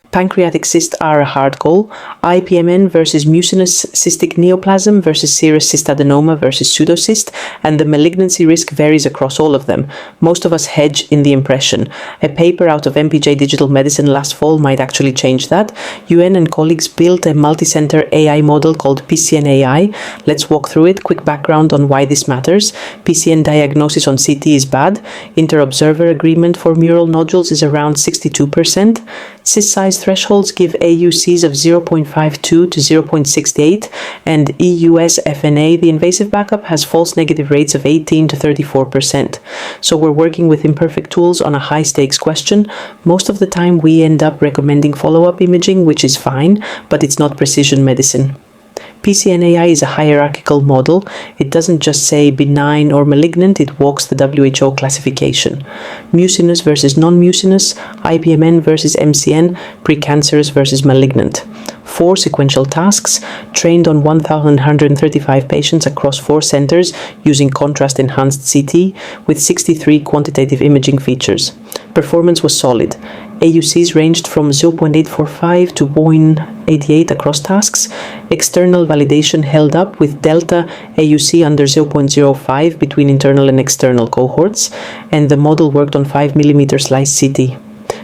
Pancreatic cysts are a hard goal. IPMN versus mucinous cystic neoplasm versus serous cystadenoma versus pseudocyst, and the malignancy risk varies across all of them. Most of us hedge in the impression. A paper out of MPJ Digital Medicine last fall might actually change that. UN and colleagues built a multi-center AI model called PCN AI. Let's walk through it. Quick background on why this matters. PCN diagnosis on CT is bad. Inter-observer agreement for mural nodules is around 62%. Cyst size thresholds give AUCs of 0.52 to 0.68, and EUS FNA, the invasive backup, has false negative rates of 18 to 34%. So we're working with imperfect tools on a high-stakes question. Most of the time we end up recommending follow-up imaging, which is fine, but it's not precision medicine. PCNAI is a hierarchical model. It doesn't just say benign or malignant, it walks the WHO classification. Mucinous versus non-mucinous, IPMN versus MCN, precancerous versus malignant. 4 sequential tasks, trained on 1,135 patients across 4 centers using contrast-enhanced CT with 63 quantitative imaging features. Performance was solid. AUCs ranged from 0.845 to 0.88 across tasks. External validation held up with delta AUC under 0.05 between internal and external cohorts, and the model worked on 5mm slice CT.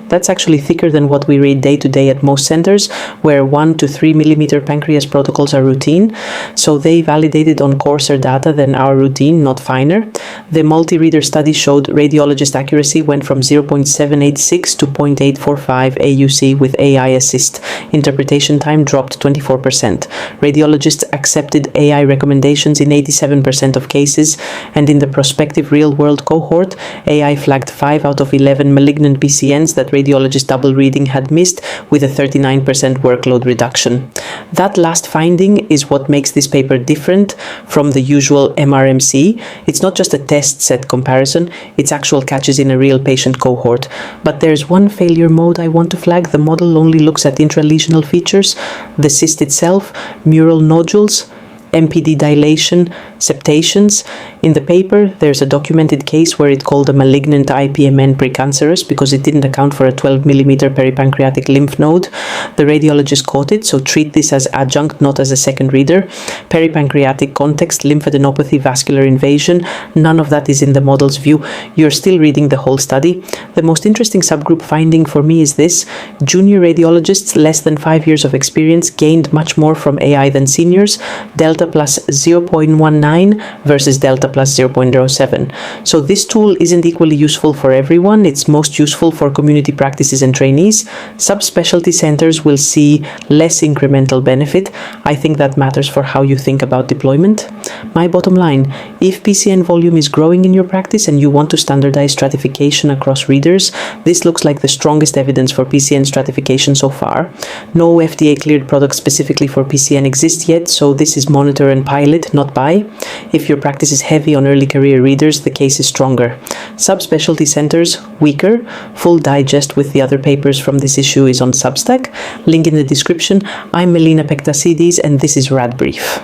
That's actually thicker than what we read day to day at most centers, where 1 to 3mm pancreas protocols are routine. So they validated on coarser data than our routine, not finer. The multi-reader study showed radiologist accuracy went from 0.786 to 0.845 AUC with AI assist. Interpretation time dropped 24%. Radiologists accepted AI recommendations in 87% of cases, and in the prospective real-world cohort, AI flagged 5 out of 11 malignant PCNs that radiologist double reading had missed, with a 39% workload reduction. That last finding is what makes this paper different from the usual MRMC. It's not just a test set comparison, it's actual catches in a real patient cohort. But there's one failure mode I want to flag. The model only looks at intralesional features, the cyst itself, mural nodules, MPD dilation, septations. In the paper, there's a documented case where it called a malignant IPMN precancerous because it didn't account for a 12mm peripancreatic lymph node. The radiologist caught it, so treat this as adjunct, not as a second reader. Peripancreatic context, lymphadenopathy, vascular invasion, none of that is in the model's view. You're still reading the whole study. The most interesting subgroup finding for me is this: junior radiologists, less than 5 years of experience, gained much more from AI than seniors. Delta plus 0.19 versus delta plus 0.07. So this tool isn't equally useful for everyone. It's most useful for community practices and trainees. Subspecialty centers will see less incremental benefit. I think that matters for how you think about deployment. My bottom line, if PCN volume is growing in your practice and you want to standardize stratification across readers, this looks like the strongest evidence for PCN stratification so far. No FDA cleared product specifically for PCN exists yet, so this is monitor and pilot, not buy. If your practice is heavy on early career readers, the case is stronger. Subspecialty centers, weaker. Full digest with the other papers from this issue is on Substack. Link in the description. I'm Melina Pektasidis, and this is Rad Brief.